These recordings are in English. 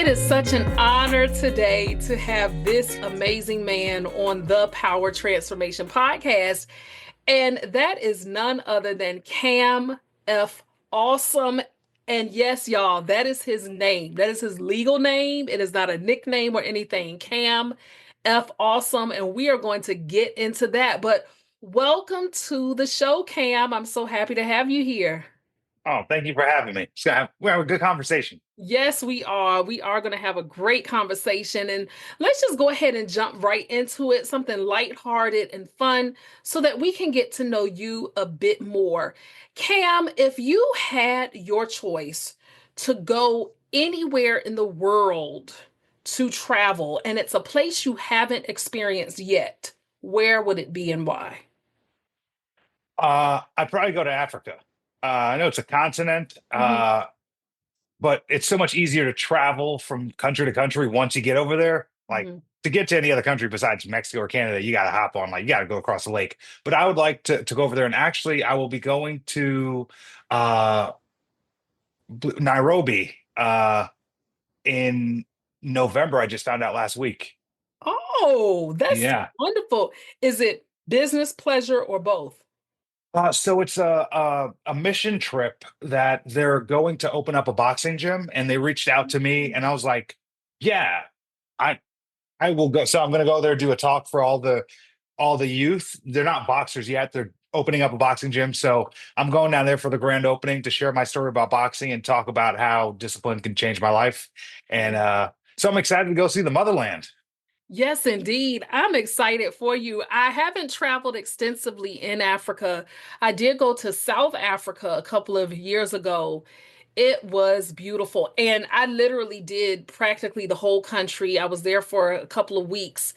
It is such an honor today to have this amazing man on the Power Transformation podcast. And that is none other than Cam F. Awesome. And yes, y'all, that is his name. That is his legal name. It is not a nickname or anything. Cam F. Awesome. And we are going to get into that. But welcome to the show, Cam. I'm so happy to have you here. Oh, thank you for having me. We have a good conversation. Yes, we are. We are going to have a great conversation. And let's just go ahead and jump right into it, something lighthearted and fun, so that we can get to know you a bit more. Cam, if you had your choice to go anywhere in the world to travel, and it's a place you haven't experienced yet, where would it be and why? I'd probably go to Africa. I know it's a continent, Mhm, but it's so much easier to travel from country to country once you get over there. Like mhm. to get to any other country besides Mexico or Canada, you got to hop on, like you got to go across the lake. But I would like to go over there, and actually, I will be going to uh, Nairobi in November. I just found out last week. Oh, that's Yeah. wonderful. Is it business, pleasure, or both? So it's a mission trip that they're going to open up a boxing gym, and they reached out to me, and I was like, "Yeah, I I will go." So I'm going to go there, do a talk for all the youth. They're not boxers yet; they're opening up a boxing gym. So I'm going down there for the grand opening to share my story about boxing and talk about how discipline can change my life. And so I'm excited to go see the motherland. Yes, indeed. I'm excited for you. I haven't traveled extensively in Africa. I did go to South Africa a couple of years ago. It was beautiful. And I literally did practically the whole country. I was there for a couple of weeks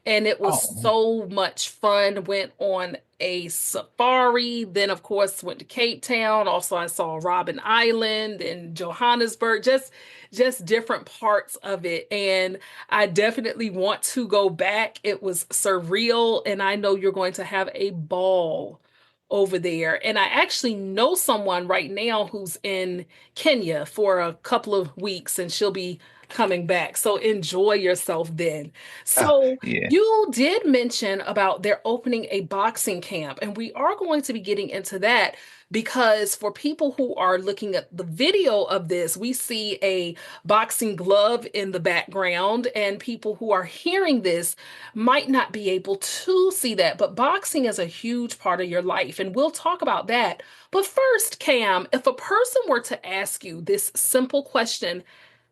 and it was Oh, so much fun. Went on a safari, then, of course, went to Cape Town. Also, I saw Robben Island and Johannesburg, just different parts of it. And I definitely want to go back. It was surreal, and I know you're going to have a ball over there. And I actually know someone right now who's in Kenya for a couple of weeks, and she'll be coming back. So enjoy yourself then. So yeah. you did mention about they're opening a boxing camp, and we are going to be getting into that because for people who are looking at the video of this, we see a boxing glove in the background, and people who are hearing this might not be able to see that. But boxing is a huge part of your life, and we'll talk about that. But first, Cam, if a person were to ask you this simple question,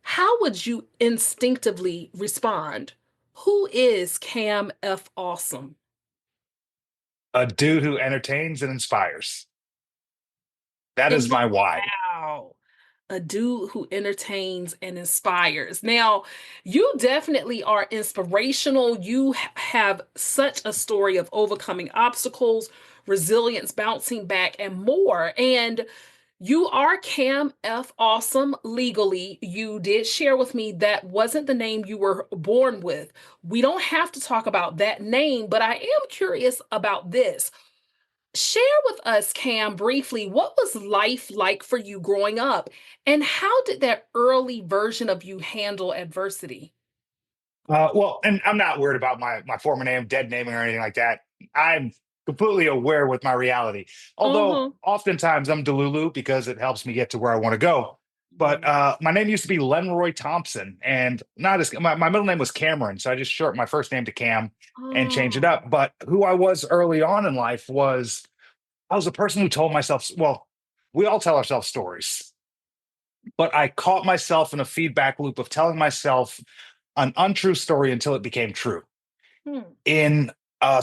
how would you instinctively respond? Who is Cam F. Awesome? A dude who entertains and inspires. That is my why. Wow. A dude who entertains and inspires. Now, you definitely are inspirational. You have such a story of overcoming obstacles, resilience, bouncing back, and more. And you are Cam F. Awesome legally. You did share with me that wasn't the name you were born with. We don't have to talk about that name, but I am curious about this. Share with us, Cam, briefly, what was life like for you growing up? And how did that early version of you handle adversity? Well, and I'm not worried about my former name, dead naming, or anything like that. I'm completely aware with my reality. Although Uh-huh. oftentimes I'm Delulu because it helps me get to where I want to go. But Mm. my name used to be Lenroy Thompson, and not as my middle name was Cameron, so I just shortened my first name to Cam and changed it Oh. up. But who I was early on in life was I was a person who told myself, well, we all tell ourselves stories, but I caught myself in a feedback loop of telling myself an untrue story until it became true. Hmm. In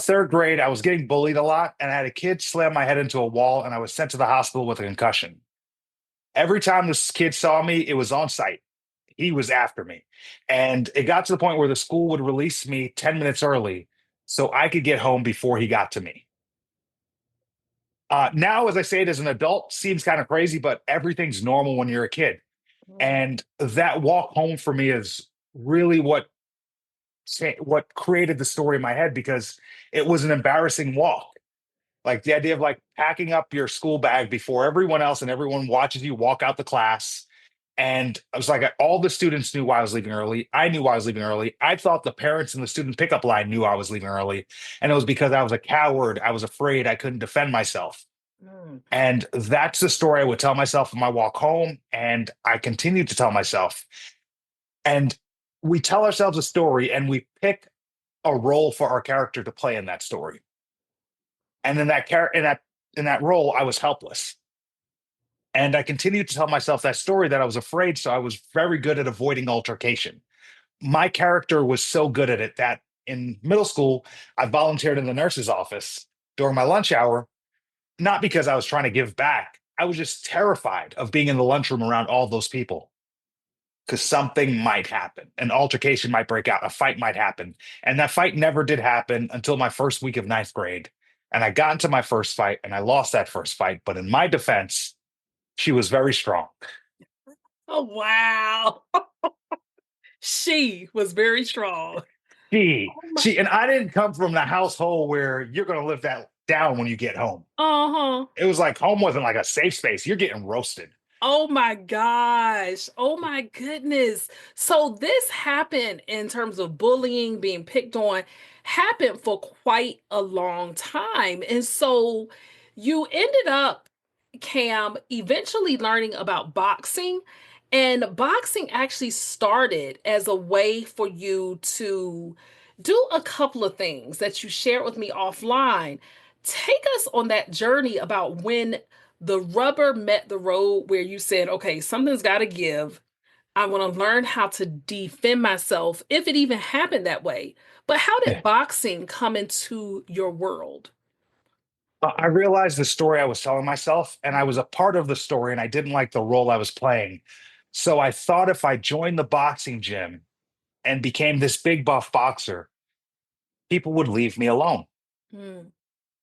third grade, I was getting bullied a lot, and I had a kid slam my head into a wall, and I was sent to the hospital with a concussion. Every time this kid saw me, it was on site. He was after me. And it got to the point where the school would release me 10 minutes early so I could get home before he got to me. Now, as I say it as an adult, seems kind of crazy, but everything's normal when you're a kid. Mm. And that walk home for me is really what created the story in my head because it was an embarrassing walk. Like the idea of like packing up your school bag before everyone else and everyone watches you walk out the class And I was like, all the students knew why I was leaving early. I knew why I was leaving early. I thought the parents in the student pickup line knew I was leaving early. And it was because I was a coward. I was afraid I couldn't defend myself. Mm. And that's the story I would tell myself on my walk home. And I continued to tell myself. And we tell ourselves a story and we pick a role for our character to play in that story. And in that in that role, I was helpless. And I continued to tell myself that story that I was afraid. So I was very good at avoiding altercation. My character was so good at it that in middle school, I volunteered in the nurse's office during my lunch hour, not because I was trying to give back. I was just terrified of being in the lunchroom around all those people because something might happen. An altercation might break out, a fight might happen. And that fight never did happen until my first week of ninth grade. And I got into my first fight and I lost that first fight. But in my defense, she was very strong. Oh, wow. She was very strong. She, Oh my. she, and I didn't come from the household where you're going to live that down when you get home. Uh-huh. It was like home wasn't like a safe space. You're getting roasted. Oh my gosh. Oh my goodness. So this happened in terms of bullying, being picked on, happened for quite a long time. And so you ended up, Cam, eventually learning about boxing. And boxing actually started as a way for you to do a couple of things that you shared with me offline. Take us on that journey about when the rubber met the road where you said, okay, something's got to give. I want to learn how to defend myself, if it even happened that way. But how did Yeah. boxing come into your world? I realized the story I was telling myself, and I was a part of the story, and I didn't like the role I was playing. So I thought if I joined the boxing gym and became this big buff boxer, people would leave me alone. Mm.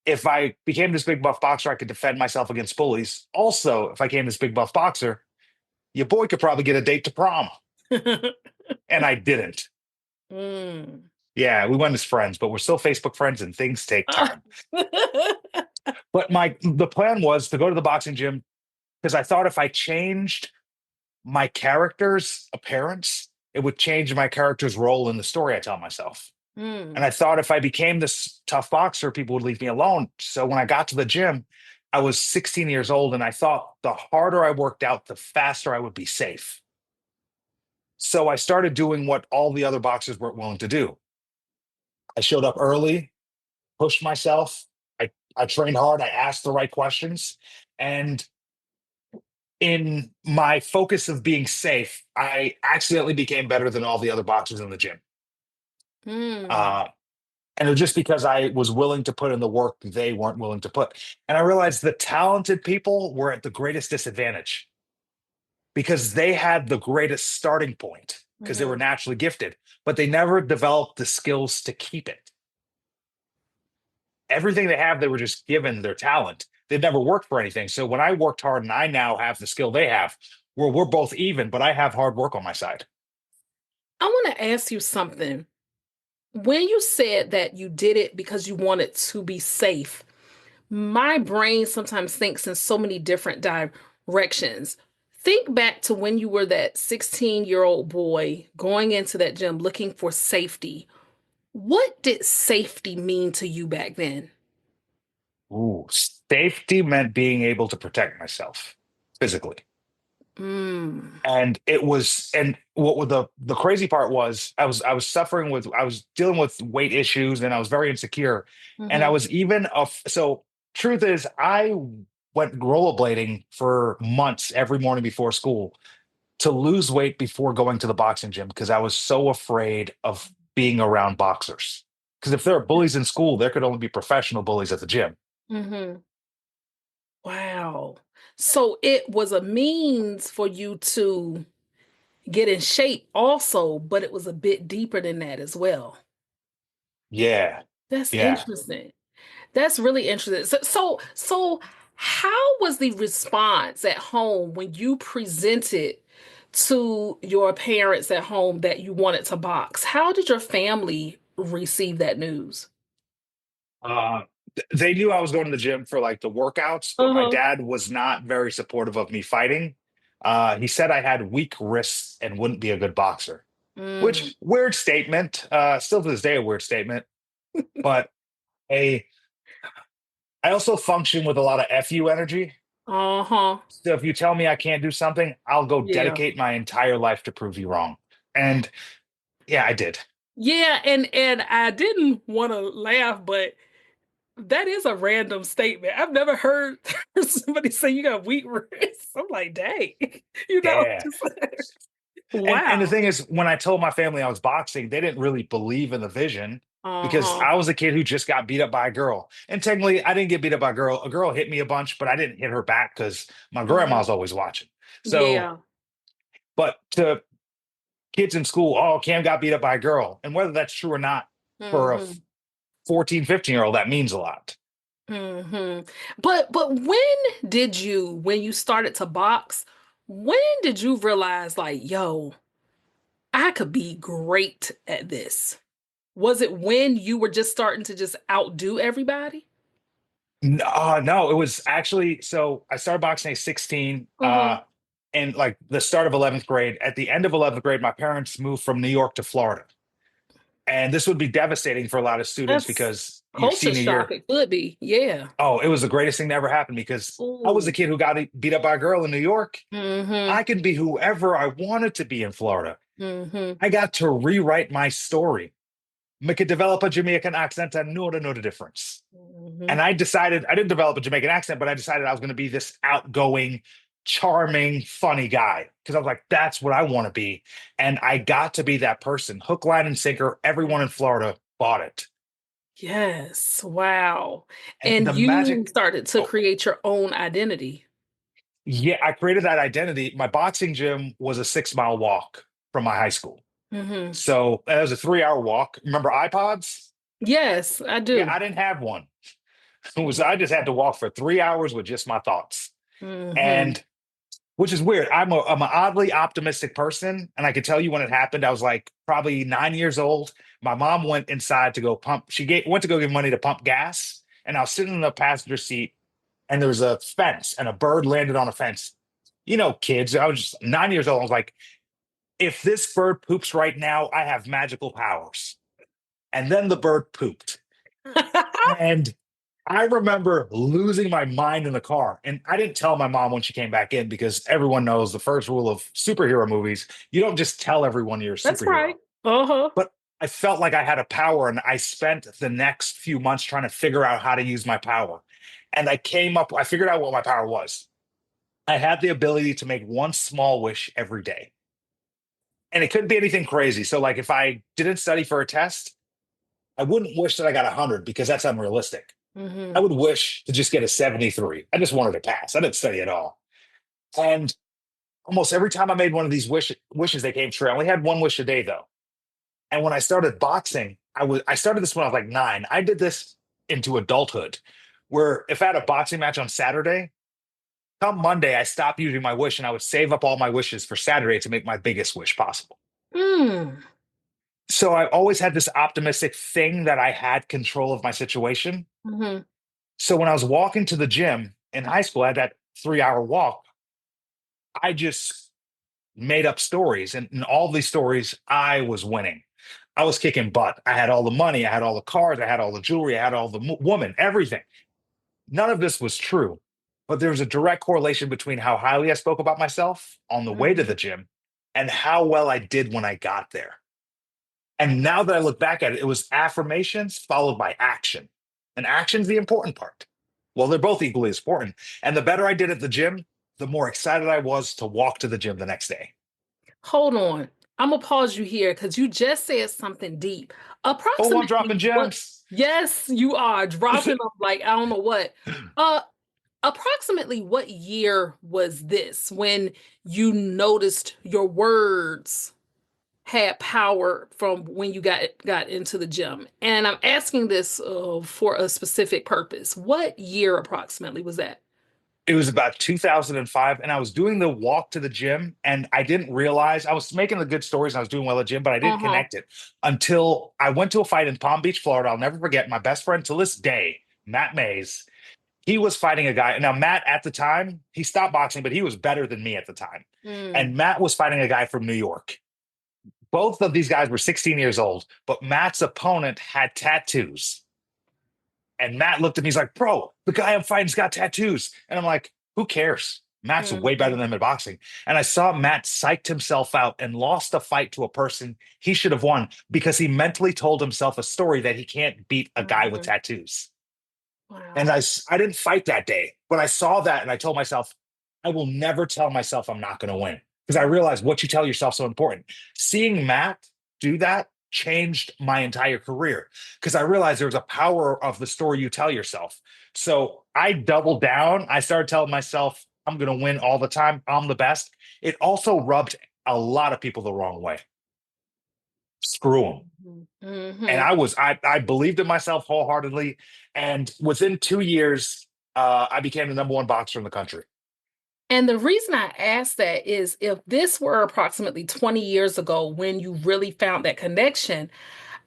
If I became this big buff boxer, I could defend myself against bullies. Also, if I became this big buff boxer, your boy could probably get a date to prom. And I didn't. Mm. Yeah, we went as friends, but we're still Facebook friends and things take Ah. time. But the plan was to go to the boxing gym because I thought if I changed my character's appearance, it would change my character's role in the story I tell myself. And Mm. I thought if I became this tough boxer, people would leave me alone. So when I got to the gym, I was 16 years old, and I thought the harder I worked out, the faster I would be safe. So I started doing what all the other boxers weren't willing to do. I showed up early, pushed myself. I trained hard. I asked the right questions. And in my focus of being safe, I accidentally became better than all the other boxers in the gym. Mm. Uh, and it was just because I was willing to put in the work they weren't willing to put. And I realized the talented people were at the greatest disadvantage because they had the greatest starting point because they were Mhm. naturally gifted, but they never developed the skills to keep it. Everything they have, they were just given their talent. They've never worked for anything. So when I worked hard and I now have the skill they have, we're both even, but I have hard work on my side. I want to ask you something. When you said that you did it because you wanted to be safe, my brain sometimes thinks in so many different directions. Think back to when you were that 16-year-old boy going into that gym looking for safety. What did safety mean to you back then? Ooh, safety meant being able to protect myself physically. Mm. And it was, and what was the crazy part was I was suffering with, I was dealing with weight issues and I was very insecure. And I Mm-hmm. was even so truth is I went rollerblading for months every morning before school to lose weight before going to the boxing gym because I was so afraid of being around boxers. Because if there are bullies in school, there could only be professional bullies at the gym. Mm-hmm. Wow. So it was a means for you to get in shape also, but it was a bit deeper than that as well. Yeah. That's Yeah. interesting. That's really interesting. So how was the response at home when you presented to your parents at home that you wanted to box? How did your family receive that news? Uh, they knew I was going to the gym for like the workouts, but my Uh-huh. dad was not very supportive of me fighting. He said I had weak wrists and wouldn't be a good boxer, Mm. which weird statement. Still to this day, a weird statement. But a I also function with a lot of FU energy. Uh-huh. So if you tell me I can't do something, I'll go Yeah. dedicate my entire life to prove you wrong. And yeah, I did. Yeah, and I didn't want to laugh, but that is a random statement. I've never heard somebody say you got weak wrists. I'm like, dang, you know, Yeah. just And the wow. thing is, when I told my family I was boxing, they didn't really believe in the vision because Uh-huh. I was a kid who just got beat up by a girl. And technically, I didn't get beat up by a girl. A girl hit me a bunch, but I didn't hit her back because my Hmm. grandma's always watching. So, Yeah. but to kids in school, oh, Cam got beat up by a girl. And whether that's true or not, for a Hmm. 14, 15-year-old, that means a lot. Hmm. But when you started to box, when did you realize like, yo, I could be great at this? Was it when you were just starting to just outdo everybody? No, it was actually so I started boxing at 16, Uh-huh. and like the start of 11th grade. At the end of 11th grade, my parents moved from New York to Florida. And this would be devastating for a lot of students That's because your culture senior shock. year, It could be. Yeah. oh, it was the greatest thing that ever happened because I was a Ooh. kid who got beat up by a girl in New York. Mm-hmm. I can be whoever I wanted to be in Florida. Mm-hmm. I got to rewrite my story, make it develop a Jamaican accent and know the difference. Mm-hmm. And I decided I didn't develop a Jamaican accent, but I decided I was going to be this outgoing, charming, funny guy because I was like, that's what I want to be. And I got to be that person. Hook, line, and sinker. Everyone in Florida bought it. Yes. Wow. And And the you magic, started to oh, create your own identity. yeah, I created that identity. My boxing gym was a 6 mile walk from my high school. Mm-hmm. So it was a 3 hour walk. Remember iPods? Yes, I Yeah, do. I didn't have one. I just had to walk for 3 hours with just my thoughts. Mm-hmm. And which is weird. I'm an oddly optimistic person. And I could tell you when it happened, I was like probably 9 years old. My mom went inside to go pump. Went to go give money to pump gas. And I was sitting in the passenger seat and there was a fence and a bird landed on a fence. You know, kids, I was just 9 years old. I was like, if this bird poops right now, I have magical powers. And then the bird pooped. And I remember losing my mind in the car. And I didn't tell my mom when she came back in because everyone knows the first rule of superhero movies you don't just tell everyone you're a That's superhero. right. Uh-huh. But I felt like I had a power, and I spent the next few months trying to figure out how to use my power. And I figured out what my power was. I had the ability to make one small wish every day. And it couldn't be anything crazy. So, like, if I didn't study for a test, I wouldn't wish that I got 100 because that's unrealistic. I Mm-hmm. would wish to just get a 73. I just wanted to pass. I didn't study at all. And almost every time I made one of these wishes, they came true. I only had one wish a day though. And when I started boxing, I started this when I was like 9. I did this into adulthood, where if I had a boxing match on Saturday, come Monday, I stopped using my wish and I would save up all my wishes for Saturday to make my biggest wish possible. Mm. So I always had this optimistic thing that I had control of my situation. Mm-hmm. So when I was walking to the gym in high school, I had that 3 hour walk. I just made up stories. And in all these stories, I was winning. I was kicking butt. I had all the money. I had all the cars. I had all the jewelry. I had all the woman, everything. None of this was true. But there was a direct correlation between how highly I spoke about myself on the way to Mm-hmm. the gym and how well I did when I got there. And now that I look back at it, it was affirmations followed by action. And action's the important part. Well, they're both equally as important. And the better I did at the gym, the more excited I was to walk to the gym the next day. Hold on. I'm gonna pause you here because you just said something deep. Oh, I'm Approximately dropping what? gems. Yes, you are dropping them like I don't know what. Uh, approximately what year was this when you noticed your words had power from when you got into the gym? And I'm asking this for a specific purpose. What year approximately was that? It was about 2005, and I was doing the walk to the gym, and I didn't realize I was making the good stories and I was doing well at the gym, but I didn't Uh-huh. connect it until I went to a fight in Palm Beach, Florida. I'll never forget my best friend to this day, Matt Mays. He was fighting a guy. Now, Matt at the time, he stopped boxing, but he was better than me at the time. Mm, And Matt was fighting a guy from New York. Both of these guys were 16 years old, but Matt's opponent had tattoos. And Matt looked at me, he's like, bro, the guy I'm fighting's got tattoos. And I'm like, who cares? Matt's way better mhm, than him at boxing. And I saw Matt psyched himself out and lost a fight to a person he should have won because he mentally told himself a story that he can't beat a guy with mhm. tattoos. And Wow. I didn't fight that day, but I saw that and I told myself, I will never tell myself I'm not going to win because I realized what you tell yourself is so important. Seeing Matt do that changed my entire career because I realized there was a power of the story you tell yourself. So I doubled down. I started telling myself I'm going to win all the time. I'm the best. It also rubbed a lot of people the wrong way. Screw them. Mhm, And mhm. I believed in myself wholeheartedly. And within 2 years, I became the number one boxer in the country. And the reason I ask that is if this were approximately 20 years ago when you really found that connection,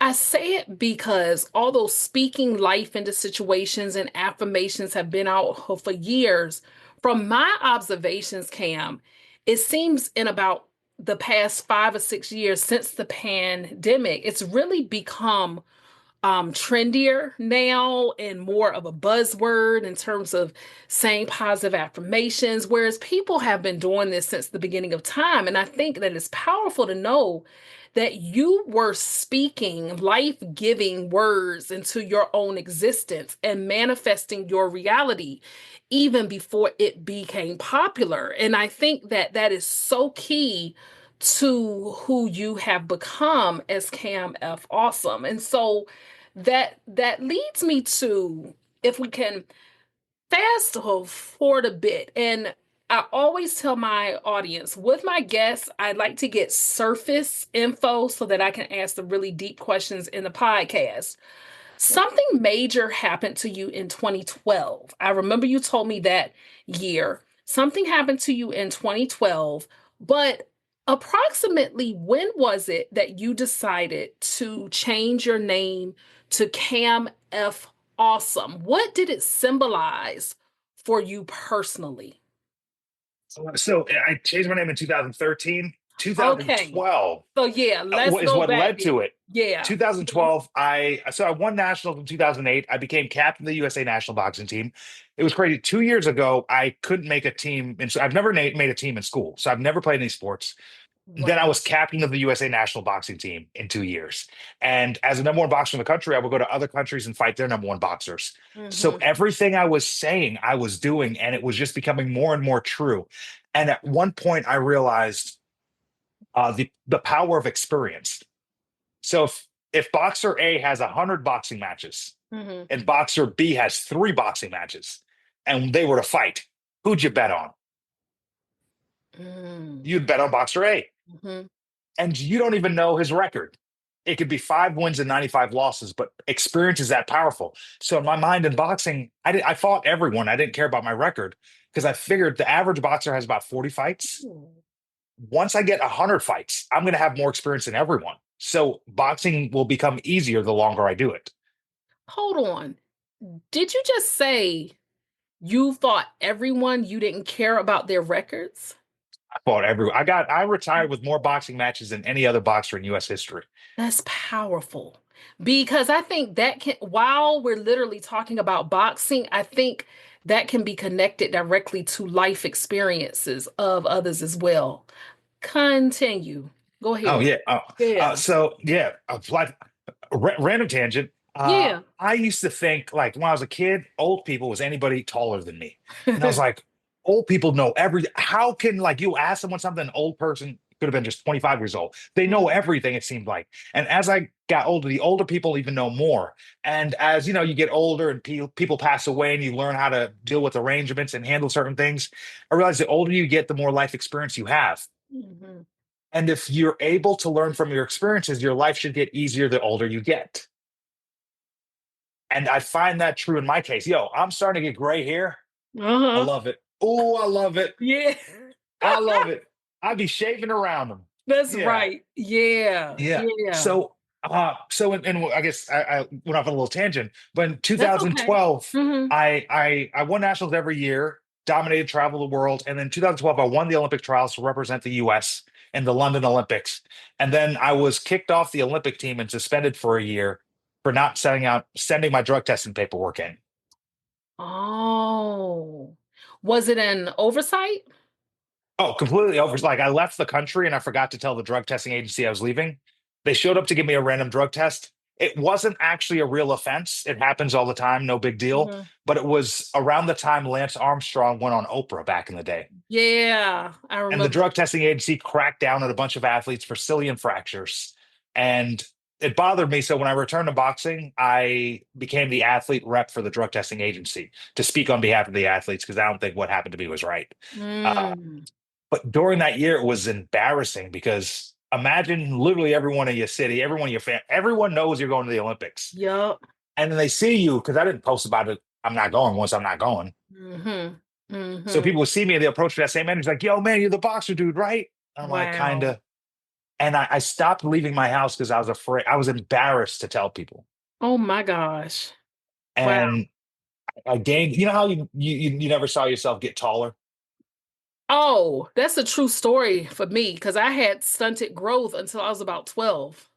I say it because although speaking life into situations and affirmations have been out for years, from my observations, Cam, it seems in about the past 5 or 6 years since the pandemic, it's really become trendier now and more of a buzzword in terms of saying positive affirmations, whereas people have been doing this since the beginning of time. And I think that it's powerful to know that you were speaking life-giving words into your own existence and manifesting your reality even before it became popular. And I think that that is so key to who you have become as Cam F. Awesome. And so that leads me to, if we can fast forward a bit, and I always tell my audience with my guests, I like to get surface info so that I can ask the really deep questions in the podcast. Something major happened to you in 2012. I remember you told me that year. Something happened to you in 2012, but approximately when was it that you decided to change your name to Cam F. Awesome? What did it symbolize for you personally? So I changed my name in 2013. Okay. 2012 So yeah, let's is go what back led to then. it. Yeah. Mhm. 2012, I won nationals in 2008. I became captain of the USA national boxing team. It was crazy. 2 years ago, I couldn't make a team, and so I've never made a team in school. So I've never played any sports. Then I Wow. was captain of the USA national boxing team in 2 years. And as a number one boxer in the country, I would go to other countries and fight their number one boxers. So Hmm. everything I was saying, I was doing, and it was just becoming more and more true. And at one point, I realized the power of experience. So if boxer A has 100 boxing matches Hmm. and boxer B has three boxing matches, and they were to fight, who'd you bet on? Mm. You'd bet on boxer A. Mhm. And you don't even know his record. It could be 5 wins and 95 losses, but experience is that powerful. So in my mind in boxing, I fought everyone. I didn't care about my record because I figured the average boxer has about 40 fights. Ooh. Once I get 100 fights, I'm going to have more experience than everyone. So boxing will become easier the longer I do it. Hold on. Did you just say you thought everyone you didn't care about their records? I fought everyone. I retired with more boxing matches than any other boxer in US history. That's powerful. Because I think that can, while we're literally talking about boxing, I think that can be connected directly to life experiences of others as well. Continue. Go Oh ahead. yeah. Yeah. So yeah, random tangent. Yeah. I used to think like when I was a kid, old people was anybody taller than me, and I was like, old people know everything. How can like you ask someone something, an old person could have been just 25 years old. They know Mhm. everything. It seemed like, and as I got older, the older people even know more. And as you know, you get older and people pass away, and you learn how to deal with arrangements and handle certain things. I realize the older you get, the more life experience you have. Mhm. And if you're able to learn from your experiences, your life should get easier the older you get. And I find that true in my case. Yo, I'm starting to get gray hair. I Uh-huh. love it. Oh, I love it. Yeah. I love it. I'd be shaving around them. That's Yeah. right. Yeah. Yeah. Yeah. So I guess I went off on a little tangent, but in That's okay. 2012, Hmm. I won nationals every year, dominated travel the world, and then 2012 I won the Olympic trials to represent the U.S. in the London Olympics, and then I was kicked off the Olympic team and suspended for a year for not sending my drug testing paperwork in. Oh, was it an oversight? Oh, completely over. Like I left the country and I forgot to tell the drug testing agency I was leaving. They showed up to give me a random drug test. It wasn't actually a real offense. It happens all the time, no big deal. Hmm. But it was around the time Lance Armstrong went on Oprah back in the day. Yeah, I And the remember. drug testing agency cracked down at a bunch of athletes for cillian fractures. And it bothered me. So when I returned to boxing, I became the athlete rep for the drug testing agency to speak on behalf of the athletes because I don't think what happened to me was right. Uh, Mm. but during that year, it was embarrassing because imagine literally everyone in your city, everyone in your family, everyone knows you're going to the Olympics. Yup. And then they see you because I didn't post about it. I'm not going once I'm not going. Hmm. So Hmm. people would see me and they approach me that same energy, like, yo, man, you're the boxer dude, right? I'm like, kind Wow. of. And I stopped leaving my house because I was afraid, I was embarrassed to tell people. Oh my gosh. Wow. And I gained, you know how you never saw yourself get taller? Oh, that's a true story for me because I had stunted growth until I was about 12.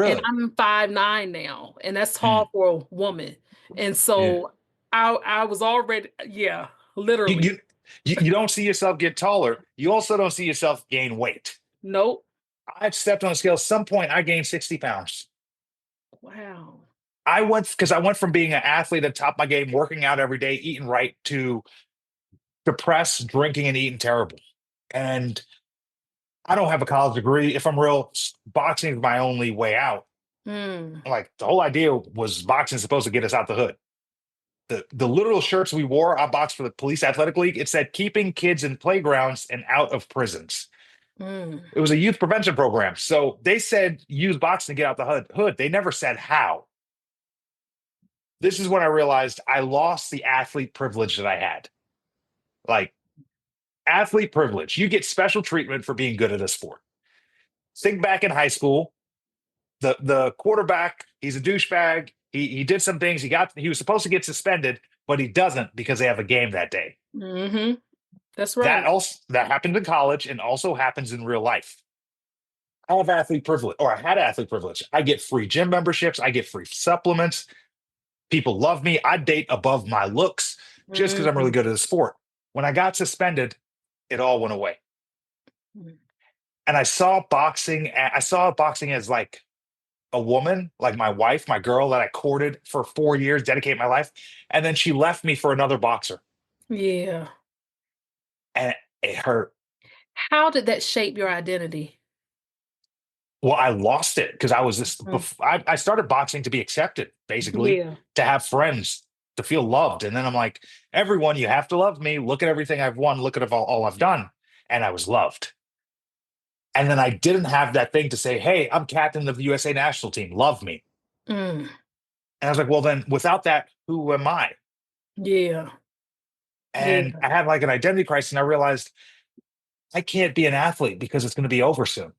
And Really? I'm 5'9" now, and that's Mm, tall for a woman. And yeah. so I was already, yeah, You, literally. you you don't see yourself get taller. You also don't see yourself gain weight. Nope. I've stepped on a scale. At some point, I gained 60 pounds. Wow. I went from being an athlete at the top of my game, working out every day, eating right, to depressed, drinking, and eating terrible. And I don't have a college degree. If I'm real, boxing is my only way out. Mm, Like the whole idea was boxing is supposed to get us out the hood. The literal shirts we wore, I boxed for the police athletic league. It said keeping kids in playgrounds and out of prisons. mm, It was a youth prevention program. So they said use boxing to get out the hood. They never said how. This is when I realized I lost the athlete privilege that I had. Like athlete privilege, you get special treatment for being good at a sport. Think back in high school, the quarterback, he's a douchebag. He did some things. He was supposed to get suspended, but he doesn't because they have a game that day. hmm. That's right. That happened in college and also happens in real life. I have athlete privilege, or I had athlete privilege. I get free gym memberships. I get free supplements. People love me. I date above my looks just because I'm really Mm, good at the sport. When I got suspended, it all went away. mm. And I saw boxing as like a woman, like my wife, my girl that I courted for 4 years, dedicated my life. And then she left me for another boxer. Yeah. And it hurt. How did that shape your identity? Well, I lost it because I was this. Mm, I started boxing to be accepted, basically, yeah. to have friends, to feel loved. And then I'm like, everyone, you have to love me. Look at everything I've won. Look at all I've done. And I was loved. And then I didn't have that thing to say, hey, I'm captain of the USA national team. Love me. Mm, And I was like, well, then without that, who am I? yeah. And Yeah. I had like an identity crisis. And I realized I can't be an athlete because it's going to be over soon.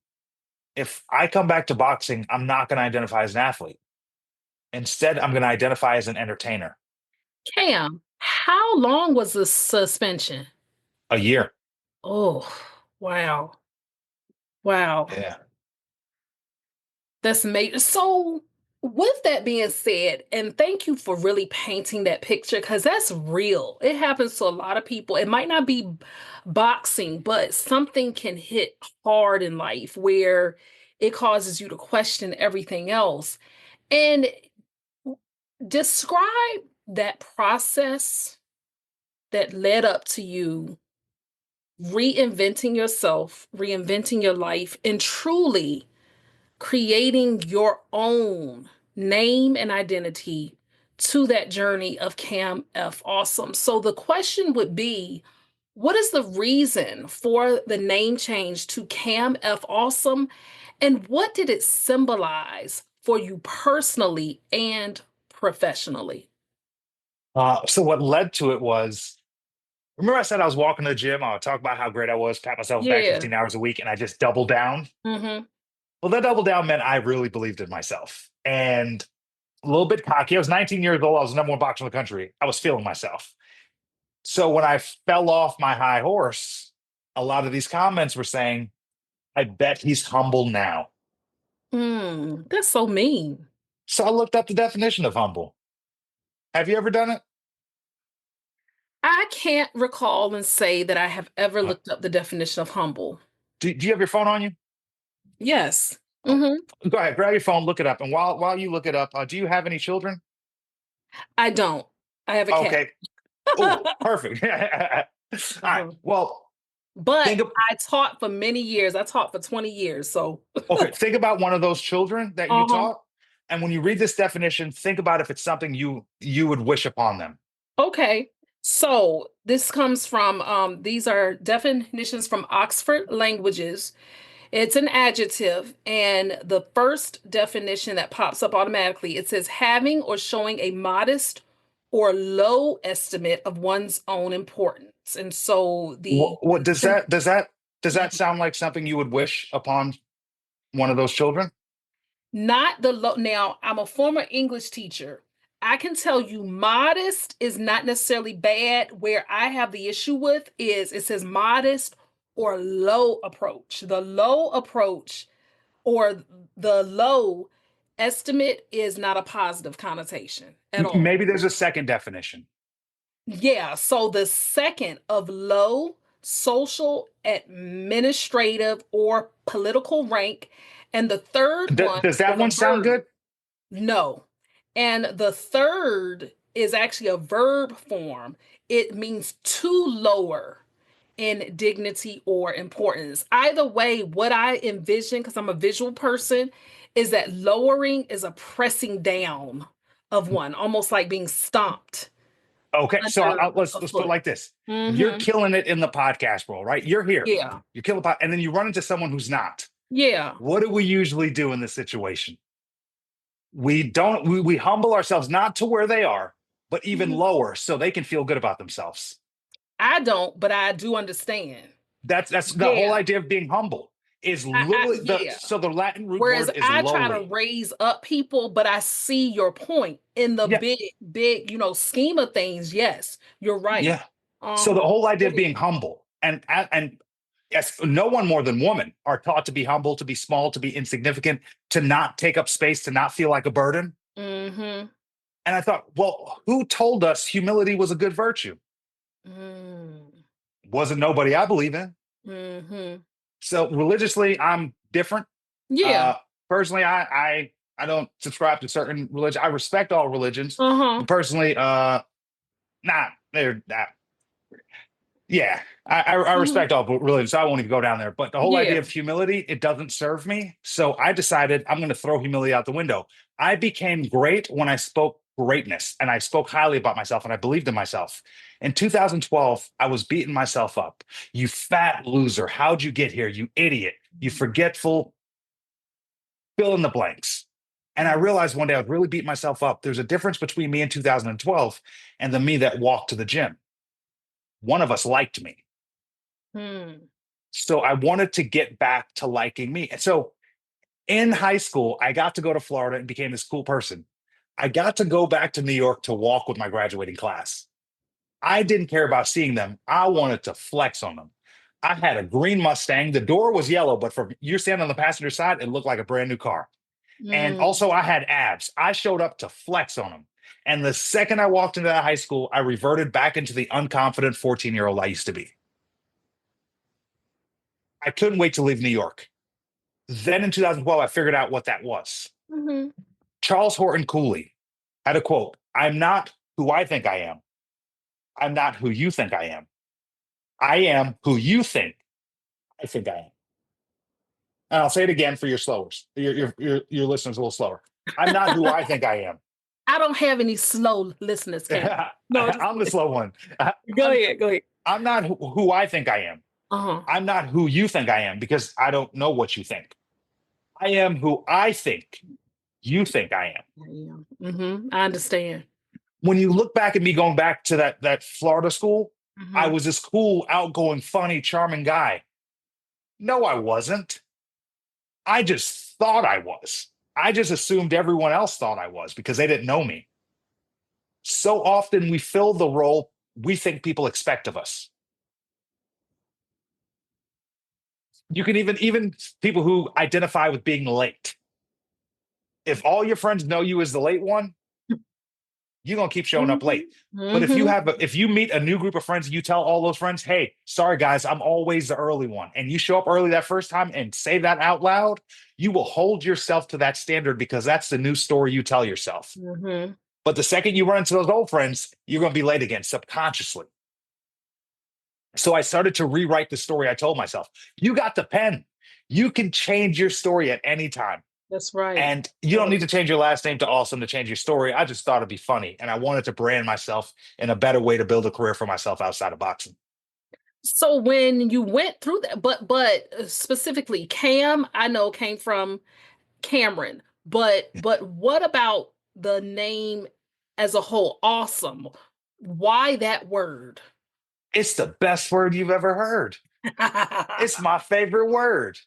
If I come back to boxing, I'm not going to identify as an athlete. Instead, I'm going to identify as an entertainer. Cam, how long was the suspension? A year. Oh, wow. Wow. Yeah. That's amazing. So, with that being said, and thank you for really painting that picture because that's real. It happens to a lot of people. It might not be boxing, but something can hit hard in life where it causes you to question everything else. And describe that process that led up to you reinventing yourself, reinventing your life, and truly creating your own name and identity to that journey of Cam F. Awesome. So the question would be, what is the reason for the name change to Cam F. Awesome? And what did it symbolize for you personally and professionally? So what led to it was, remember I said I was walking to the gym. I would talk about how great I was, pat myself back Yeah. 15 hours a week, and I just doubled down. Hmm. Well, that double down meant I really believed in myself and a little bit cocky. I was 19 years old. I was the number one boxer in the country. I was feeling myself. So when I fell off my high horse, a lot of these comments were saying, I bet he's humble now. That's so mean. So I looked up the definition of humble. Have you ever done it? I can't recall and say that I have ever Uh, looked up the definition of humble. do you have your phone on you? Yes. Oh, Mhm. go ahead, grab your phone, look it up. And while you look it up, do you have any children? I don't. I have a cat. Okay. Oh, perfect. All right. Uh-huh. Well, But think of I taught for many years. I taught for 20 years, so okay, think about one of those children that you Uh-huh. taught. And when you read this definition, think about if it's something you would wish upon them. Okay. So this comes from these are definitions from Oxford Languages. It's an adjective, and the first definition that pops up automatically, it says having or showing a modest or low estimate of one's own importance. And so What does the that sound like something you would wish upon one of those children? not the low. Now, I'm a former English teacher. I can tell you modest is not necessarily bad. Where I have the issue with is it says modest or low approach. The low approach or the low estimate is not a positive connotation at all. Maybe there's a second definition. Yeah, so the second of low social, administrative, or political rank, and the third one Does is that a one sound verb. good? No. And the third is actually a verb form. It means to lower in dignity or importance. Either way, what I envision, because I'm a visual person, is that lowering is a pressing down of one, almost like being stomped Okay, so under let's a put it foot. like this. You're Mm-hmm. killing it in the podcast world, right? You're here. Yeah. You're killing and then you run into someone who's not. Yeah. What do we usually do in this situation? We humble ourselves not to where they are, but even Mhm. lower so they can feel good about themselves. I don't, but I do understand. That's the whole Yeah. idea of being humble is literally the Yeah. so the Latin root Whereas word is I try to lowly. raise up people, but I see your point in the Yeah, big, scheme of things. Yes, you're right. yeah. So the Uh-huh. whole idea It of being is. humble and yes, no one more than women are taught to be humble, to be small, to be insignificant, to not take up space, to not feel like a burden. Mm-hmm. And I thought, well, who told us humility was a good virtue? Mm. Wasn't nobody I believe in. Mm-hmm. So religiously, I'm different. Yeah. Uh, personally, I don't subscribe to certain religion. I respect all religions, Uh-huh. but personally, nah, they're nah. Yeah, I Hmm. respect all religions, so I won't even go down there. But the whole idea Yeah. of humility, it doesn't serve me. So I decided I'm going to throw humility out the window. I became great when I spoke greatness and I spoke highly about myself and I believed in myself. In 2012, I was beating myself up. You fat loser. How'd you get here? You idiot. You forgetful, fill in the blanks. And I realized one day I was really beating myself up. There's a difference between me in 2012 and the me that walked to the gym. One of us liked me. Hmm. So I wanted to get back to liking me. And so in high school, I got to go to Florida and became this cool person. I got to go back to New York to walk with my graduating class. I didn't care about seeing them. I wanted to flex on them. I had a green Mustang. The door was yellow, but from you standing on the passenger side, it looked like a brand new car. And Mm. also, I had abs. I showed up to flex on them. And the second I walked into that high school, I reverted back into the unconfident 14-year-old I used to be. I couldn't wait to leave New York. Then in 2012, I figured out what that was. Mm-hmm. Charles Horton Cooley had a quote: I'm not who I think I am. I'm not who you think I am. I am who you think I think I am. And I'll say it again for your slowers, your listeners a little slower. I'm not who I think I am. I don't have any slow listeners, Cam. No, just I'm the slow one. I- go I'm ahead. Go ahead. I'm not who I think I am. Uh-huh. I'm not who you think I am because I don't know what you think. I am who I think you think I am. Yeah. Mm-hmm. I understand. When you look back at me going back to that Florida school, I Mm-hmm. was this cool, outgoing, funny, charming guy. No, I wasn't. I just thought I was. I just assumed everyone else thought I was because they didn't know me. So often we fill the role we think people expect of us. You can even people who identify with being late. If all your friends know you as the late one, you're gonna keep showing up late. Mhm. But Mhm. if you meet a new group of friends, you tell all those friends, "Hey, sorry guys, I'm always the early one," and you show up early that first time and say that out loud, you will hold yourself to that standard because that's the new story you tell yourself. Mhm. But the second you run into those old friends, you're gonna be late again subconsciously. So I started to rewrite the story I told myself. You got the pen. You can change your story at any time. That's right. And you don't need Right. to change your last name to Awesome to change your story. I just thought it'd be funny. And I wanted to brand myself in a better way to build a career for myself outside of boxing. So when you went through that, but specifically Cam, I know came from Cameron, but what about the name as a whole? Awesome. Why that word? It's the best word you've ever heard. It's my favorite word.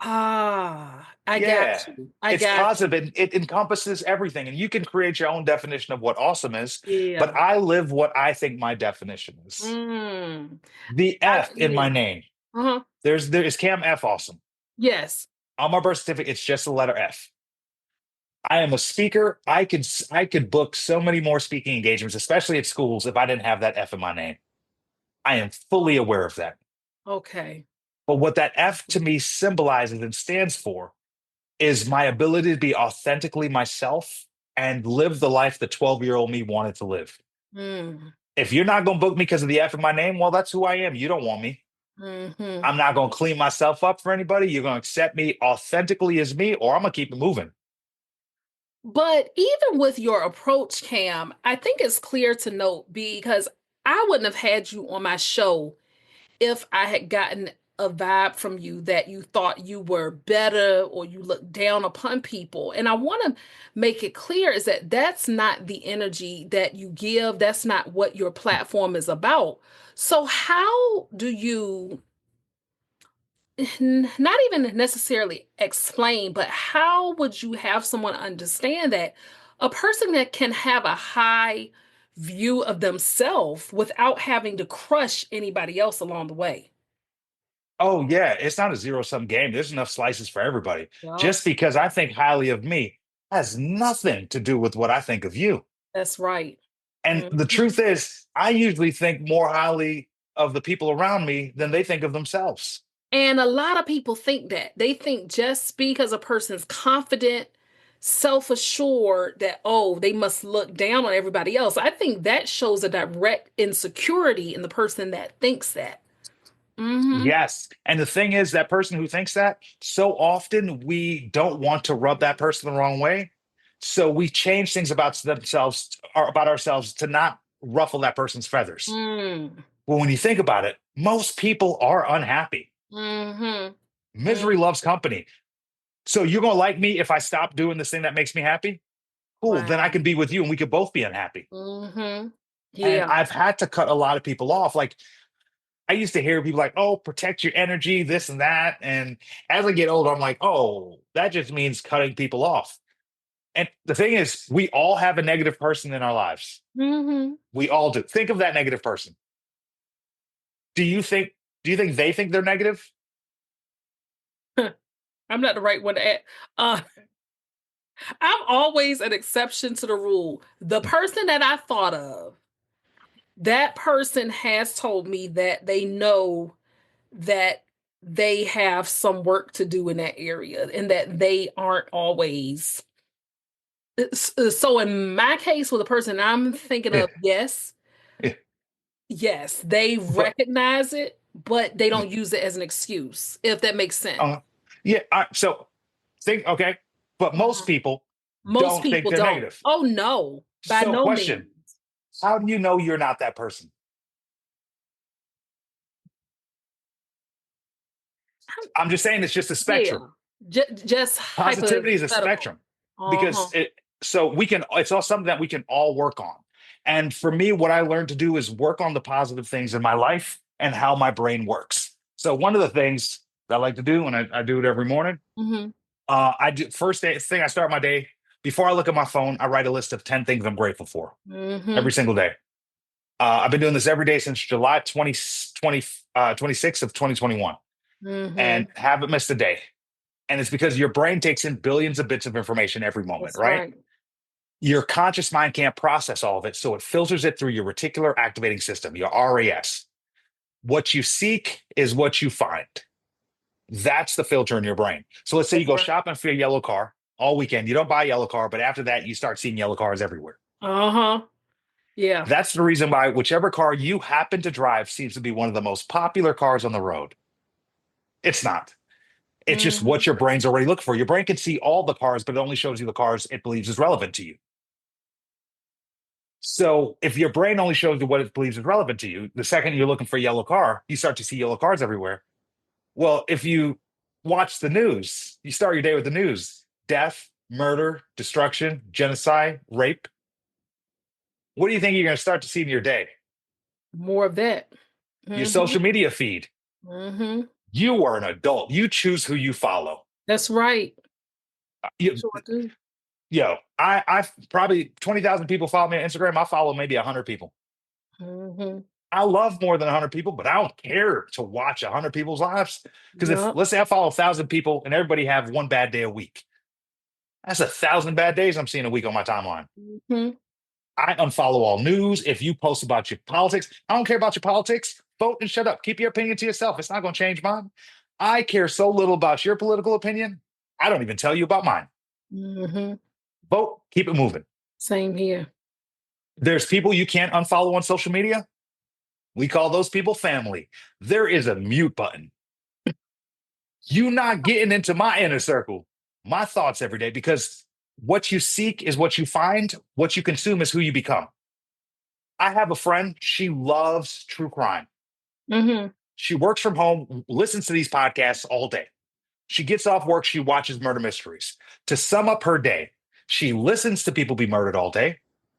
I got Yeah. you. I It's got you. positive and it encompasses everything. And you can create your own definition of what awesome is, but Yeah. I live what I think my definition is. Mm. The F in my Yeah. name. Uh-huh. There is Cam F awesome. Yes. On my birth certificate, it's just the letter F. I am a speaker. I could book so many more speaking engagements, especially at schools, if I didn't have that F in my name. I am fully aware of that. Okay. But what that F to me symbolizes and stands for is my ability to be authentically myself and live the life the 12-year-old me wanted to live. Mm. If you're not going to book me because of the F in my name, well, that's who I am. You don't want me. Mhm. I'm not going to clean myself up for anybody. You're going to accept me authentically as me, or I'm going to keep it moving. But even with your approach, Cam, I think it's clear to note because I wouldn't have had you on my show if I had gotten a vibe from you that you thought you were better or you looked down upon people. And I want to make it clear is that that's not the energy that you give. That's not what your platform is about. So how do you not even necessarily explain, but how would you have someone understand that a person that can have a high view of themselves without having to crush anybody else along the way? Oh, yeah, it's not a zero-sum game. There's enough slices for everybody. Yup, Just because I think highly of me has nothing to do with what I think of you. that's right. And the Mhm. truth is, I usually think more highly of the people around me than they think of themselves. And a lot of people think that. They think just because a person's confident, self-assured that, oh, they must look down on everybody else. I think that shows a direct insecurity in the person that thinks that. Mhm. Yes. And the thing is, that person who thinks that, so often we don't want to rub that person the wrong way. So we change things about themselves or about ourselves to not ruffle that person's feathers. Mm. Well, when you think about it, most people are unhappy. Mhm. Misery Mm. loves company. So you're going to like me if I stop doing this thing that makes me happy? Cool. Then I Wow. can be with you and we could both be unhappy. Mhm. And Yeah. I've had to cut a lot of people off. Like I used to hear people like, oh, protect your energy, this and that. And as I get older, I'm like, oh, that just means cutting people off. And the thing is, we all have a negative person in our lives. Mhm. We all do. Think of that negative person. Do you think they think they're negative? I'm not the right one to add. I'm always an exception to the rule. The person that I thought of, that person has told me that they know that they have some work to do in that area and that they aren't always so in my case with the person I'm thinking Yeah, of, yes, yeah. yes, they But recognize it, but they don't use it as an excuse, if that makes sense. uh, yeah, so think okay, but most Mhm. people Most don't think people they're don't. negative. Oh no, by So no question, means. how do you know you're not that person? I'm just saying it's just a spectrum. Yeah. Just Positivity is a hypothetical. spectrum because Uh-huh. it so we can it's all something that we can all work on. And for me, what I learned to do is work on the positive things in my life and how my brain works. So one of the things that I like to do, and I do it every morning, Mhm. I do thing I start my day before I look at my phone. I write a list of 10 things I'm grateful for Mhm. every single day. I've been doing this every day since July 26th of 2021, and Mhm. haven't missed a day. And it's because your brain takes in billions of bits of information every moment, That's right? right. Your conscious mind can't process all of it, so it filters it through your reticular activating system, your RAS. What you seek is what you find. That's the filter in your brain. So let's say you That's go right. shopping for a yellow car all weekend. You don't buy a yellow car, but after that, you start seeing yellow cars everywhere. Uh-huh. Yeah. That's the reason why whichever car you happen to drive seems to be one of the most popular cars on the road. It's not. It's just what Mhm. your brain's already looking for. Your brain can see all the cars, but it only shows you the cars it believes is relevant to you. So if your brain only shows you what it believes is relevant to you, the second you're looking for a yellow car, you start to see yellow cars everywhere. Well, if you watch the news, you start your day with the news: death, murder, destruction, genocide, rape. What do you think you're going to start to see in your day? More of that. Your Mhm. social media feed. Mhm. You are an adult. You choose who you follow. That's right. You, Sure do. I probably 20,000 people follow me on Instagram. I follow maybe 100 people. Mhm. I love more than 100 people, but I don't care to watch 100 people's lives. Because if, Yup. let's say I follow 1,000 people and everybody have one bad day a week, that's 1,000 bad days I'm seeing a week on my timeline. Mhm. I unfollow all news. If you post about your politics, I don't care about your politics. Vote and shut up. Keep your opinion to yourself. It's not going to change mine. I care so little about your political opinion. I don't even tell you about mine. Mhm. Vote, keep it moving. Same here. There's people you can't unfollow on social media. We call those people family. There is a mute button. You not getting into my inner circle, my thoughts every day, because what you seek is what you find. What you consume is who you become. I have a friend, she loves true crime. Mhm. She works from home, listens to these podcasts all day. She gets off work, she watches murder mysteries. To sum up her day, she listens to people be murdered all day.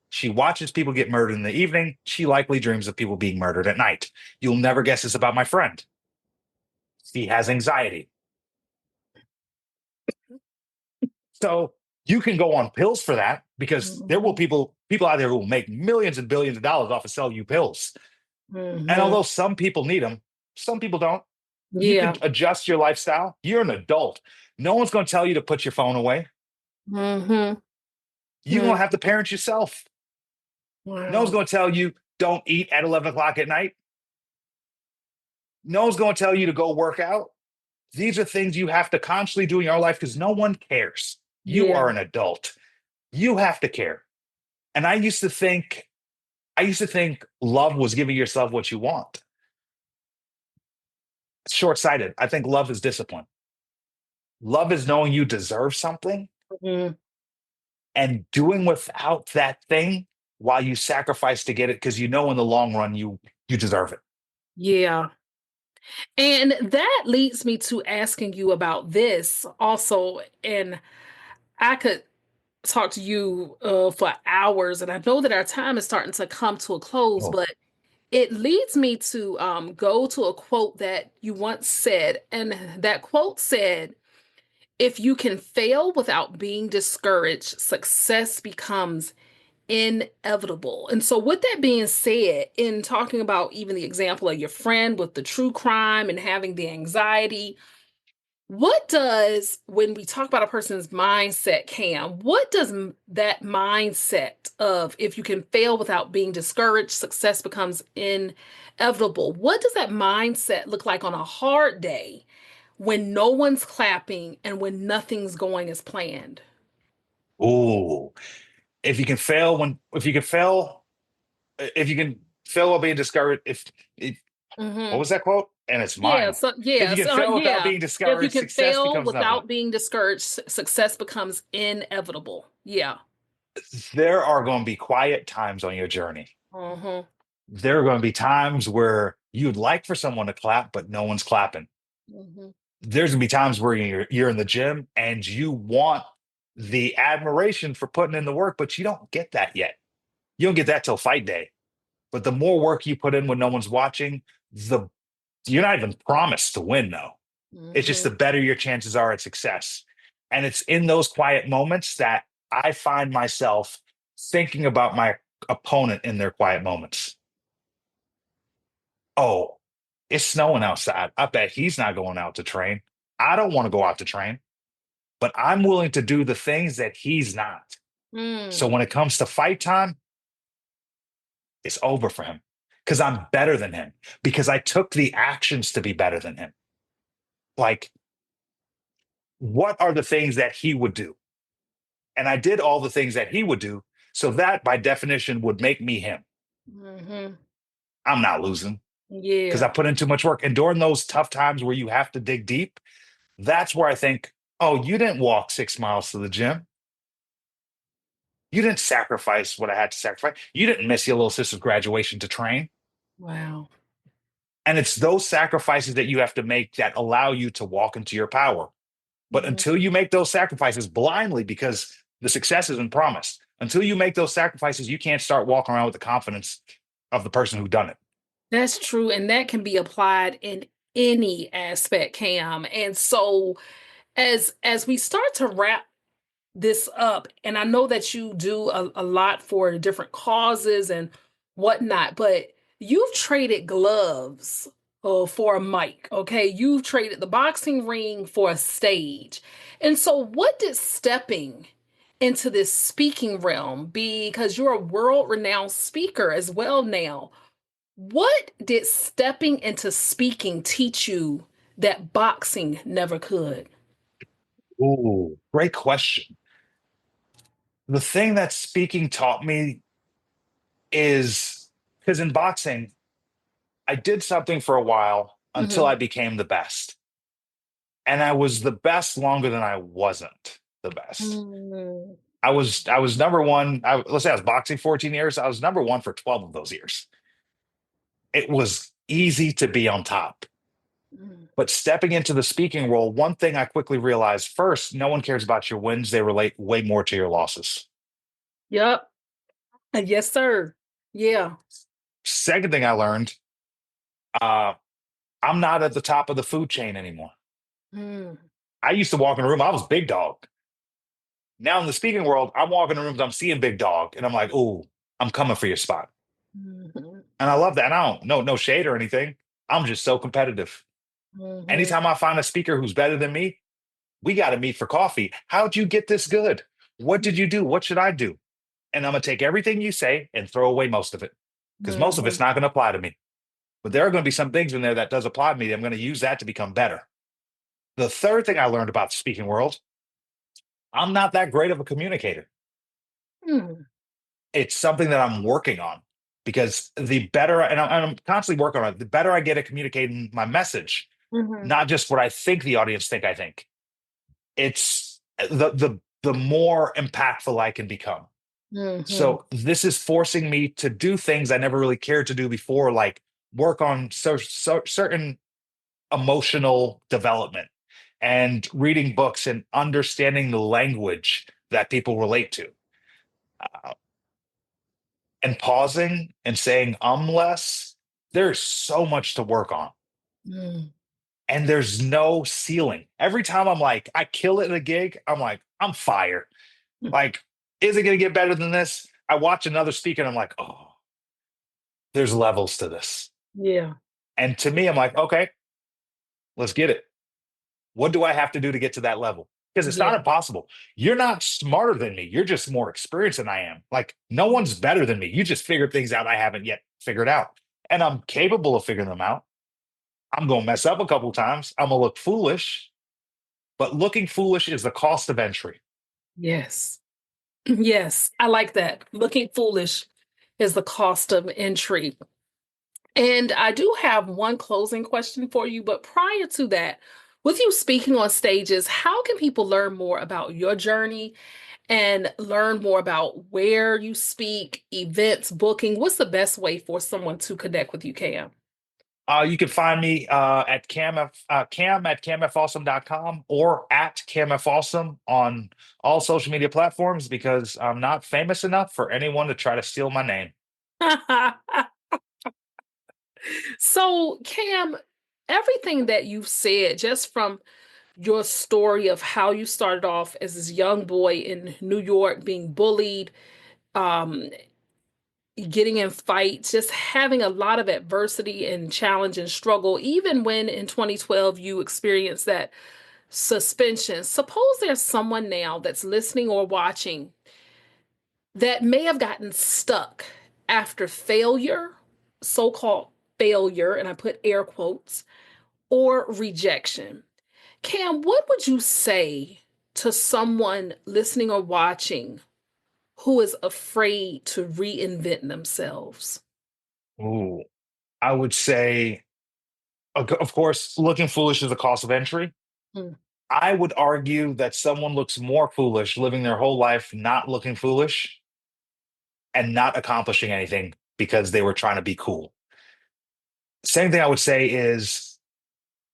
She watches people get murdered in the evening. She likely dreams of people being murdered at night. You'll never guess this about my friend. She has anxiety. So you can go on pills for that, because there will Mhm. people out there who will make millions and billions of dollars off of selling you pills. And Mhm. although some people need them, some people don't. You can Yeah. adjust your lifestyle. You're an adult. No one's going to tell you to put your phone away. Mhm. You're going to have Mhm. to parent yourself. No one's Wow. going to tell you don't eat at 11 o'clock at night. No one's going to tell you to go work out. These are things you have to constantly do in your life because no one cares. You Yeah. are an adult. You have to care. And I used to think love was giving yourself what you want. It's short-sighted. I think love is discipline. Love is knowing you deserve something Mhm. and doing without that thing while you sacrifice to get it, because you know in the long run you deserve it. Yeah. And that leads me to asking you about this also, and I could talk to you for hours, and I know that our time is starting to come to a close, Oh, but it leads me to go to a quote that you once said, and that quote said, "If you can fail without being discouraged, success becomes inevitable." And so, with that being said, in talking about even the example of your friend with the true crime and having the anxiety, what does, when we talk about a person's mindset, Cam, what does that mindset of if you can fail without being discouraged, success becomes inevitable? What does that mindset look like on a hard day when no one's clapping and when nothing's going as planned? ooh. If you can fail while being discouraged, if what Hmm. was that quote? And it's Yeah, mine. so If you yes, can fail without yeah. being If you discouraged, can success fail becomes inevitable. without being discouraged, success becomes inevitable. Yeah. There are going to be quiet times on your journey. Uh-huh. There are going to be times where you'd like for someone to clap, but no one's clapping. Hmm. There's going to be times where you're in the gym and you want the admiration for putting in the work, but you don't get that yet. You don't get that till fight day. But the more work you put in when no one's watching, the you're not even promised to win though. It's just the Hmm. better your chances are at success. And it's in those quiet moments that I find myself thinking about my opponent in their quiet moments. Oh, it's snowing outside. I bet he's not going out to train. I don't want to go out to train, but I'm willing to do the things that he's not. So Mm. when it comes to fight time, it's over for him because I'm better than him, because I took the actions to be better than him. Like, what are the things that he would do? And I did all the things that he would do. So that by definition would make me him. Hmm. I'm not losing because I Yeah. put in too much work. And during those tough times where you have to dig deep, that's where I think, oh, you didn't walk 6 miles to the gym. You didn't sacrifice what I had to sacrifice. You didn't miss your little sister's graduation to train. Wow. And it's those sacrifices that you have to make that allow you to walk into your power. But Mhm. until you make those sacrifices blindly, because the success isn't promised, until you make those sacrifices, you can't start walking around with the confidence of the person who done it. That's true, and that can be applied in any aspect, Cam. And so as we start to wrap this up, and I know that you do a lot for different causes and whatnot, but you've traded gloves for a mic, okay? You've traded the boxing ring for a stage. And so, what did stepping into this speaking realm, because you're a world renowned speaker as well now? What did stepping into speaking teach you that boxing never could? Ooh, great question. The thing that speaking taught me is because in boxing, I did something for a while until Hmm. I became the best. And I was the best longer than I wasn't the best. Mm. I was number one. Let's say I was boxing 14 years. I was number one for 12 of those years. It was easy to be on top. Mm. But stepping into the speaking role, one thing I quickly realized: first, no one cares about your wins. They relate way more to your losses. Yep. Yes, sir. Yeah. Second thing I learned, uh, I'm not at the top of the food chain anymore. Mm. I used to walk in a room, I was big dog. Now in the speaking world, I'm walking in rooms, I'm seeing big dog, and I'm like, "Ooh, I'm coming for your spot." Mhm. And I love that. And I don't no shade or anything. I'm just so competitive. Mhm. Anytime I find a speaker who's better than me, we got to meet for coffee. How'd you get this good? What did you do? What should I do? And I'm gonna take everything you say and throw away most of it, because most of it's Mhm. not gonna apply to me. But there are gonna be some things in there that does apply to me. I'm gonna use that to become better. The third thing I learned about the speaking world, I'm not that great of a communicator. Mm. It's something that I'm working on, because the better, and I'm constantly working on it, the better I get at communicating my message, Mhm. not just what I think the audience think I think. It's the more impactful I can become. Mhm. So this is forcing me to do things I never really cared to do before, like work on certain emotional development and reading books and understanding the language that people relate to, uh, and pausing and saying less. There's so much to work on, Mm. and there's no ceiling. Every time I'm like, I kill it in a gig, I'm like, I'm fire. Mm. Like, is it going to get better than this? I watch another speaker and I'm like, oh, there's levels to this. Yeah. And to me, I'm like, okay, let's get it. What do I have to do to get to that level? Because it's not Yeah. impossible. You're not smarter than me. You're just more experienced than I am. Like, no one's better than me. You just figured things out I haven't yet figured out. And I'm capable of figuring them out. I'm going to mess up a couple times. I'm going to look foolish, but looking foolish is the cost of entry. Yes. Yes. I like that. Looking foolish is the cost of entry. And I do have one closing question for you, but prior to that, with you speaking on stages, how can people learn more about your journey and learn more about where you speak, events, booking? What's the best way for someone to connect with you, Cam? You can find me at cam at camfawesome.com, or at camfawesome on all social media platforms, because I'm not famous enough for anyone to try to steal my name. So, Cam, everything that you've said, just from your story of how you started off as this young boy in New York being bullied, um, getting in fights, just having a lot of adversity and challenge and struggle, even when in 2012 you experienced that suspension. Suppose there's someone now that's listening or watching that may have gotten stuck after failure, so called failure, and I put air quotes, or rejection. Cam, what would you say to someone listening or watching who is afraid to reinvent themselves? Ooh, I would say, of course, looking foolish is the cost of entry. Mm, I would argue that someone looks more foolish living their whole life not looking foolish and not accomplishing anything because they were trying to be cool. Same thing I would say is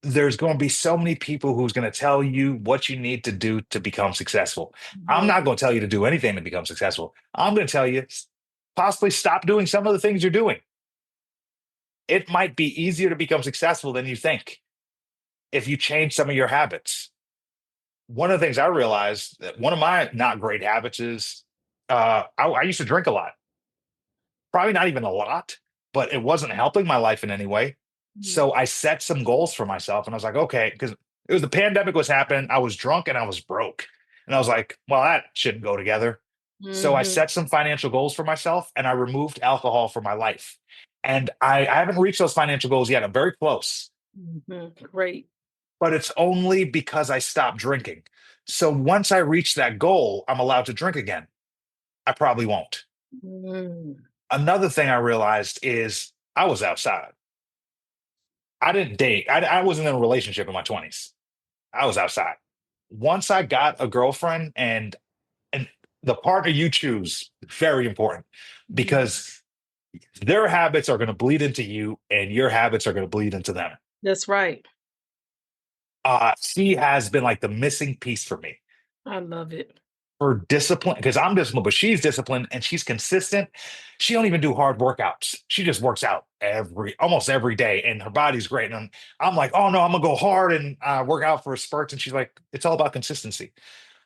there's going to be so many people who's going to tell you what you need to do to become successful. I'm mhm, not going to tell you to do anything to become successful. I'm going to tell you possibly stop doing some of the things you're doing. It might be easier to become successful than you think if you change some of your habits. One of the things I realized that one of my not great habits is I used to drink a lot. Probably not even a lot, but it wasn't helping my life in any way. mm, So I set some goals for myself and I was like, okay, because it was the pandemic was happening. I was drunk and I was broke. And I was like, well, that shouldn't go together. So I mhm, set some financial goals for myself and I removed alcohol from my life. And I haven't reached those financial goals yet. I'm very close, mhm. Great. but it's only because I stopped drinking. So once I reach that goal, I'm allowed to drink again. I probably won't. Mm, Another thing I realized is I was outside. I didn't date. I wasn't in a relationship in my 20s. I was outside. Once I got a girlfriend and the partner you choose, very important mhm. because their habits are going to bleed into you and your habits are going to bleed into them. That's right. She has been like the missing piece for me. I love it. Her discipline, because I'm disciplined, but she's disciplined and she's consistent. She don't even do hard workouts. She just works out almost every day, and her body's great. And I'm like, oh no, I'm gonna go hard and work out for spurts. And she's like, it's all about consistency.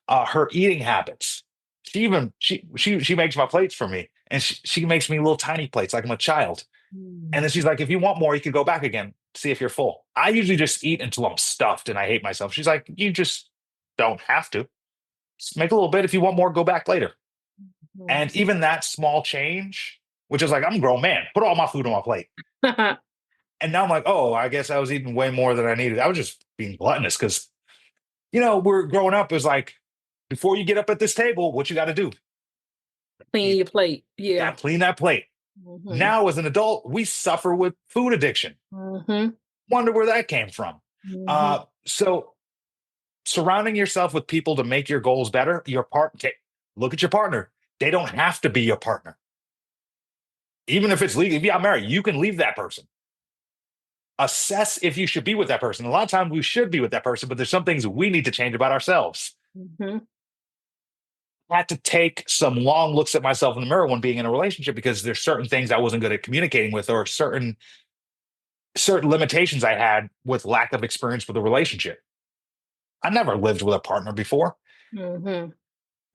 Her eating habits. She makes my plates for me, and she makes me little tiny plates like I'm a child. And Mm, then she's like, if you want more, you can go back again, see if you're full. I usually just eat until I'm stuffed and I hate myself. She's like, you just don't have to. Just make a little bit. If you want more, go back later. And mhm. even that small change, which is like, I'm a grown man, put all my food on my plate. And now I'm like, oh, I guess I was eating way more than I needed. I was just being gluttonous because, we're growing up. It was like, before you get up at this table, what you got to do? You Clean your plate. got Yeah. to clean that plate. Mhm, Now, as an adult, we suffer with food addiction. mhm, Wonder where that came from. mhm. So, surrounding yourself with people to make your goals better, look at your partner. They don't have to be your partner. Even if it's legal, if you got married, you can leave that person. Assess if you should be with that person. A lot of times we should be with that person, but there's some things we need to change about ourselves. Mhm. I had to take some long looks at myself in the mirror when being in a relationship because there's certain things I wasn't good at communicating with, or certain limitations I had with lack of experience with a relationship. I never lived with a partner before, Mhm.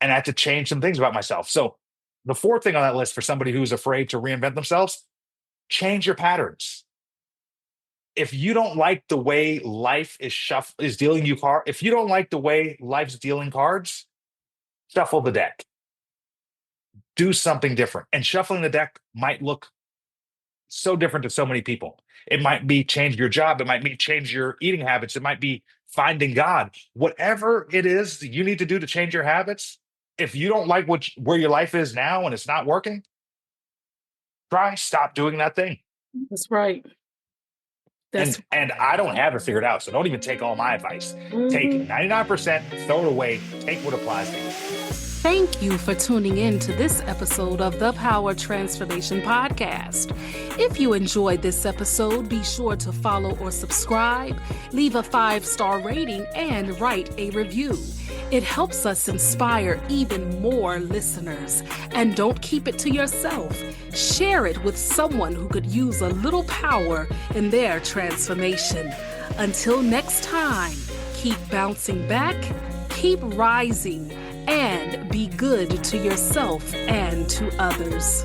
and I had to change some things about myself. So the fourth thing on that list for somebody who's afraid to reinvent themselves, change your patterns. If you don't like the way life is dealing you card, if you don't like the way life's dealing cards, shuffle the deck. Do something different. And shuffling the deck might look so different to so many people. It might be change your job, it might be change your eating habits, it might be finding God. Whatever it is that you need to do to change your habits, if you don't like where your life is now and it's not working, try stop doing that thing. That's right. That's And I don't have it figured out. So don't even take all my advice. Take mhm. 99%, throw it away, take what applies to you. Thank you for tuning in to this episode of the Power Transformation Podcast. If you enjoyed this episode, be sure to follow or subscribe, leave a 5-star rating, and write a review. It helps us inspire even more listeners. And don't keep it to yourself. Share it with someone who could use a little power in their transformation. Until next time, keep bouncing back, keep rising, and be good to yourself and to others.